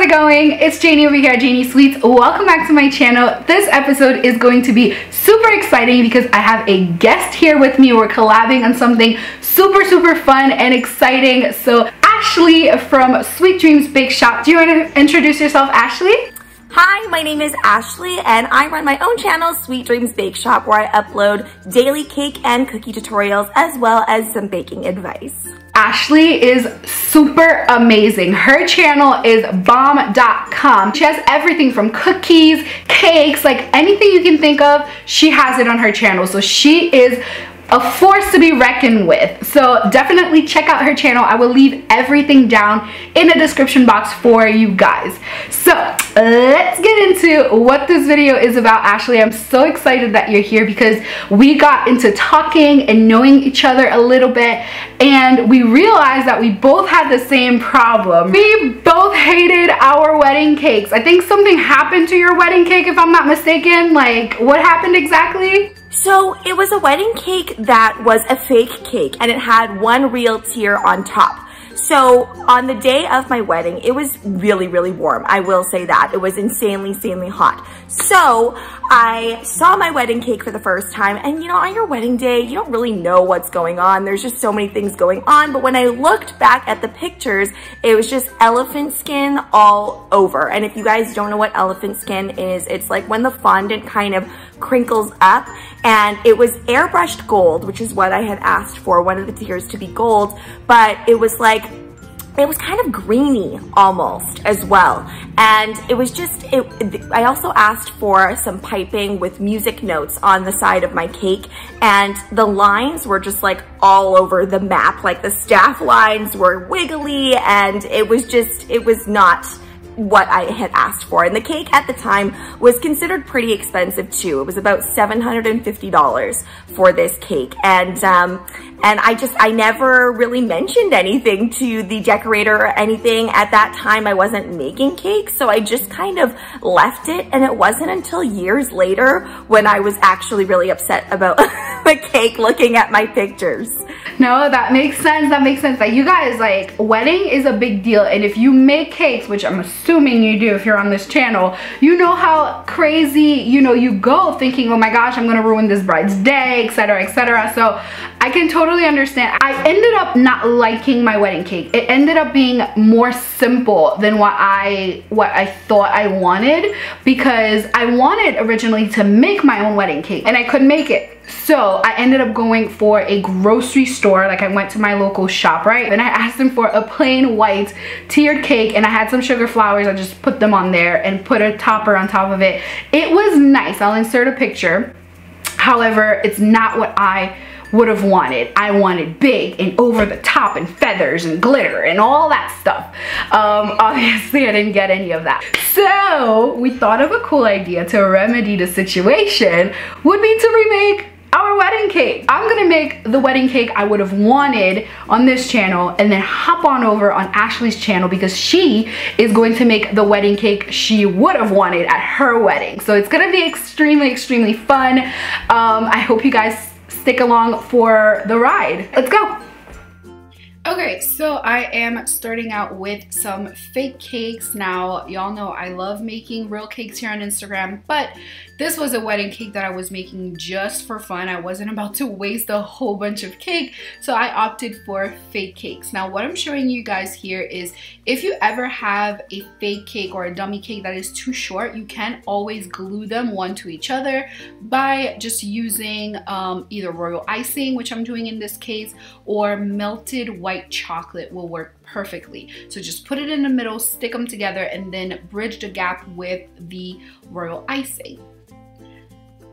how's it going? It's Janie over here at JaniesSweets. Welcome back to my channel. This episode is going to be super exciting because I have a guest here with me. We're collabing on something super fun and exciting. So Ashley from Sweet Dreams Bake Shop. Do you want to introduce yourself, Ashley? Hi, my name is Ashley and I run my own channel, Sweet Dreams Bake Shop, where I upload daily cake and cookie tutorials as well as some baking advice. Ashley is super amazing. Her channel is bomb.com. She has everything from cookies, cakes, like anything you can think of, she has it on her channel. So she is a force to be reckoned with. So definitely check out her channel. I will leave everything down in the description box for you guys. So let's get into what this video is about, Ashley. I'm so excited that you're here because we got into talking and knowing each other a little bit, and we realized that we both had the same problem. We both hated our wedding cakes. I think something happened to your wedding cake, if I'm not mistaken. Like, what happened exactly? So it was a wedding cake that was a fake cake and it had one real tier on top. So on the day of my wedding, it was really warm. I will say that. It was insanely hot. So I saw my wedding cake for the first time, and you know, on your wedding day, you don't really know what's going on. There's just so many things going on. But when I looked back at the pictures, it was just elephant skin all over. And if you guys don't know what elephant skin is, it's like when the fondant kind of crinkles up, and it was airbrushed gold, which is what I had asked for, one of the tiers to be gold, but it was like, it was kind of greeny almost as well. And it was just, I also asked for some piping with music notes on the side of my cake, and the lines were just like all over the map. Like the staff lines were wiggly, and it was just, it was not what I had asked for. And the cake at the time was considered pretty expensive too. It was about $750 for this cake. And I never really mentioned anything to the decorator or anything. At that time, I wasn't making cakes, so I just kind of left it. And it wasn't until years later when I was actually really upset about the cake looking at my pictures. No, that makes sense. That makes sense. Like, you guys, like, wedding is a big deal, and if you make cakes, which I'm assuming you do if you're on this channel, you know how crazy, you know, you go thinking, oh my gosh, I'm gonna ruin this bride's day, etc, etc. So I can totally understand. I ended up not liking my wedding cake. It ended up being more simple than what I thought I wanted, because I wanted originally to make my own wedding cake and I couldn't make it. So I ended up going for a grocery store. Like, I went to my local shop, right? And I asked them for a plain white tiered cake, and I had some sugar flowers. I just put them on there and put a topper on top of it. It was nice. I'll insert a picture. However, it's not what I would have wanted. I wanted big and over the top and feathers and glitter and all that stuff. Obviously I didn't get any of that. So we thought of a cool idea to remedy the situation would be to remake our wedding cake. I'm gonna make the wedding cake I would have wanted on this channel and then hop on over on Ashley's channel, because she is going to make the wedding cake she would have wanted at her wedding. So it's gonna be extremely fun. I hope you guys stick along for the ride. Let's go. Okay, so I am starting out with some fake cakes. Now, y'all know I love making real cakes here on Instagram, but this was a wedding cake that I was making just for fun. I wasn't about to waste a whole bunch of cake, so I opted for fake cakes. Now, what I'm showing you guys here is, if you ever have a fake cake or a dummy cake that is too short, you can always glue them one to each other by just using either royal icing, which I'm doing in this case, or melted white chocolate will work perfectly. So just put it in the middle, stick them together, and then bridge the gap with the royal icing.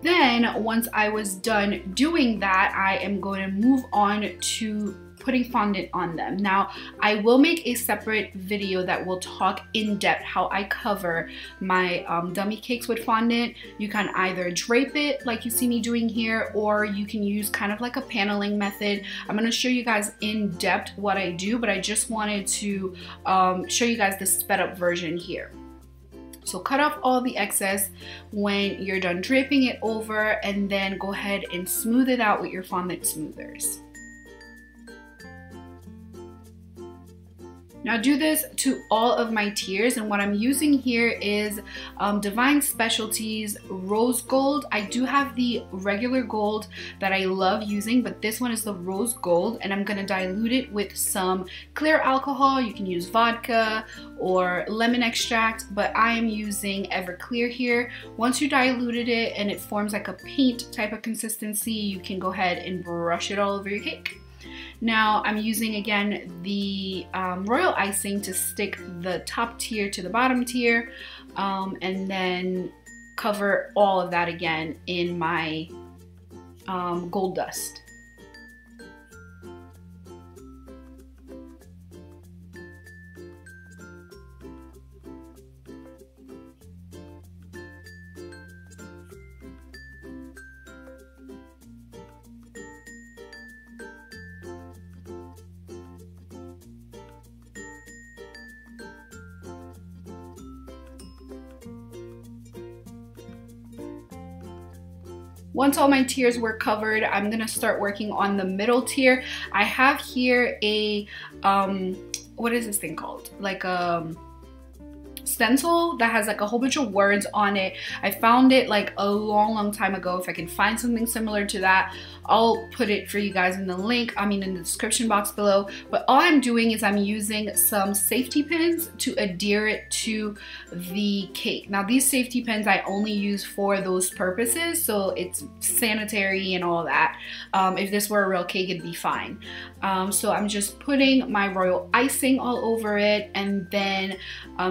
Then once I was done doing that, I am going to move on to putting fondant on them. Now, I will make a separate video that will talk in depth how I cover my dummy cakes with fondant. You can either drape it like you see me doing here, or you can use kind of like a paneling method. I'm going to show you guys in depth what I do, but I just wanted to show you guys the sped up version here. So cut off all the excess when you're done draping it over, and then go ahead and smooth it out with your fondant smoothers. Now do this to all of my tiers, and what I'm using here is Divine Specialties Rose Gold. I do have the regular gold that I love using, but this one is the Rose Gold, and I'm gonna dilute it with some clear alcohol. You can use vodka or lemon extract, but I am using Everclear here. Once you diluted it and it forms like a paint type of consistency, you can go ahead and brush it all over your cake. Now I'm using again the royal icing to stick the top tier to the bottom tier, and then cover all of that again in my gold dust. Once all my tiers were covered, I'm gonna start working on the middle tier. I have here a, what is this thing called? Like a stencil that has like a whole bunch of words on it. I found it like a long time ago. If I can find something similar to that, I'll put it for you guys in the link, in the description box below. But all I'm doing is I'm using some safety pins to adhere it to the cake. Now these safety pins I only use for those purposes, so it's sanitary and all that. If this were a real cake, it'd be fine. So I'm just putting my royal icing all over it, and then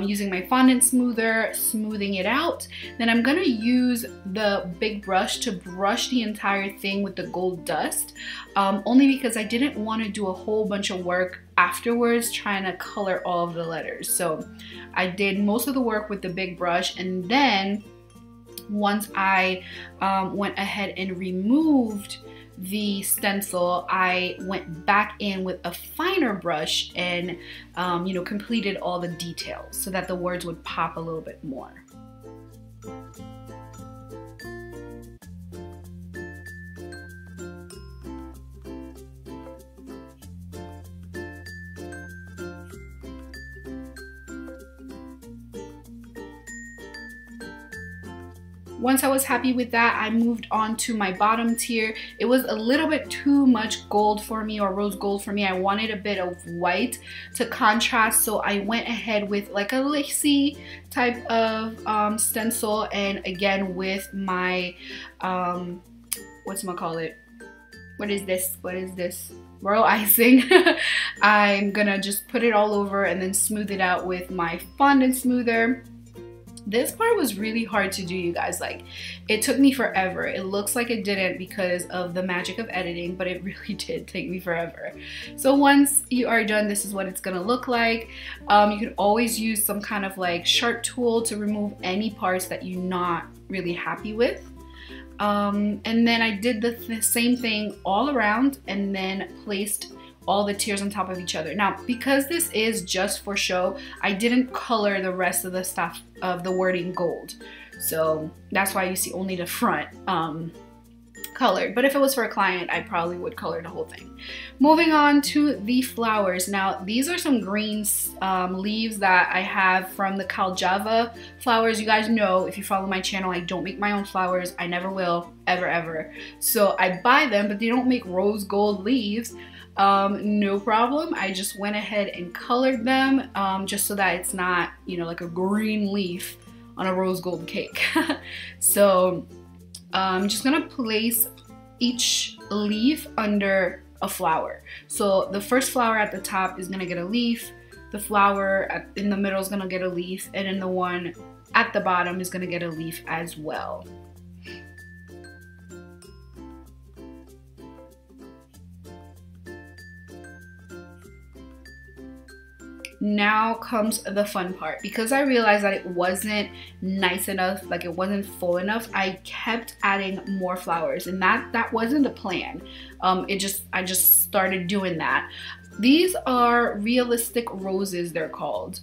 using my fondant smoother, smoothing it out. Then I'm gonna use the big brush to brush the entire thing with the gold dust, only because I didn't want to do a whole bunch of work afterwards trying to color all of the letters. So I did most of the work with the big brush, and then once I went ahead and removed the stencil, I went back in with a finer brush and you know, completed all the details so that the words would pop a little bit more. Once I was happy with that, I moved on to my bottom tier. It was a little bit too much gold for me, or rose gold for me. I wanted a bit of white to contrast, so I went ahead with like a lacy type of stencil, and again with my whatchamacallit? What is this? Royal icing. I'm gonna just put it all over and then smooth it out with my fondant smoother. This part was really hard to do, you guys. Like, it took me forever. It looks like it didn't because of the magic of editing, but it really did take me forever. So once you are done, this is what it's gonna look like. You can always use some kind of like sharp tool to remove any parts that you're not really happy with. And then I did the same thing all around, and then placed all the tiers on top of each other. Now, because this is just for show, I didn't color the rest of the stuff of the wording gold. So that's why you see only the front colored. But if it was for a client, I probably would color the whole thing. Moving on to the flowers. Now, these are some green leaves that I have from the Collab flowers. You guys know, if you follow my channel, I don't make my own flowers. I never will, ever. So I buy them, but they don't make rose gold leaves. No problem. I just went ahead and colored them just so that it's not, you know, like a green leaf on a rose gold cake. So I'm just gonna place each leaf under a flower. So the first flower at the top is gonna get a leaf, the flower in the middle is gonna get a leaf, and then the one at the bottom is gonna get a leaf as well. Now comes the fun part. Because I realized that it wasn't nice enough, like it wasn't full enough, I kept adding more flowers, and that wasn't the plan. I just started doing that. These are realistic roses, they're called.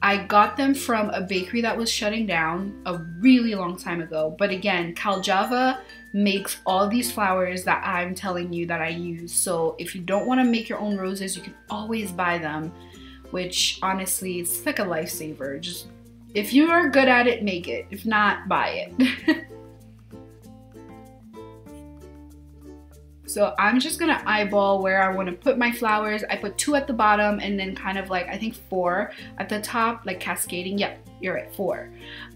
I got them from a bakery that was shutting down a really long time ago. But again, Collab makes all these flowers that I'm telling you that I use. So if you don't want to make your own roses, you can always buy them which honestly, it's like a lifesaver. Just, if you are good at it, make it. If not, buy it. So I'm just gonna eyeball where I wanna put my flowers. I put 2 at the bottom and then kind of like, I think 4 at the top, like cascading. Yep, you're right, 4.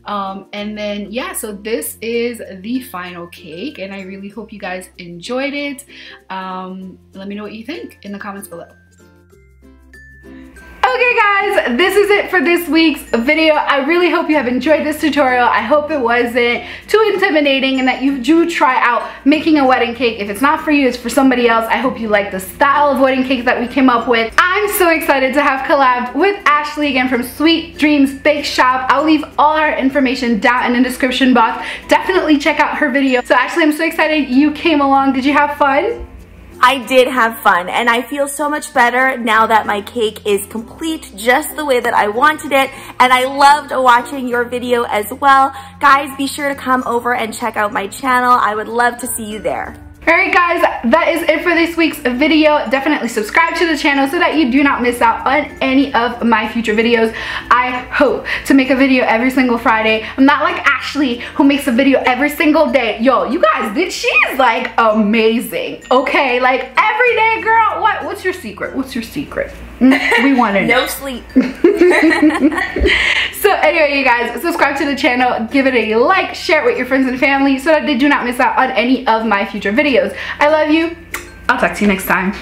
And then, yeah, so this is the final cake and I really hope you guys enjoyed it. Let me know what you think in the comments below. Okay guys, this is it for this week's video. I really hope you have enjoyed this tutorial. I hope it wasn't too intimidating and that you do try out making a wedding cake. If it's not for you, it's for somebody else. I hope you like the style of wedding cake that we came up with. I'm so excited to have collabed with Ashley again from Sweet Dreams Bake Shop. I'll leave all her information down in the description box. Definitely check out her video. So Ashley, I'm so excited you came along. Did you have fun? I did have fun and I feel so much better now that my cake is complete just the way that I wanted it, and I loved watching your video as well. Guys, be sure to come over and check out my channel. I would love to see you there. Alright guys, that is it for this week's video. Definitely subscribe to the channel so that you do not miss out on any of my future videos. I hope to make a video every single Friday. I'm not like Ashley who makes a video every single day. Yo, you guys, she is like amazing. Okay, like every day, girl. What's your secret? What's your secret? We want to know. No sleep. So anyway, you guys, subscribe to the channel, give it a like, share it with your friends and family so that they do not miss out on any of my future videos. I love you. I'll talk to you next time.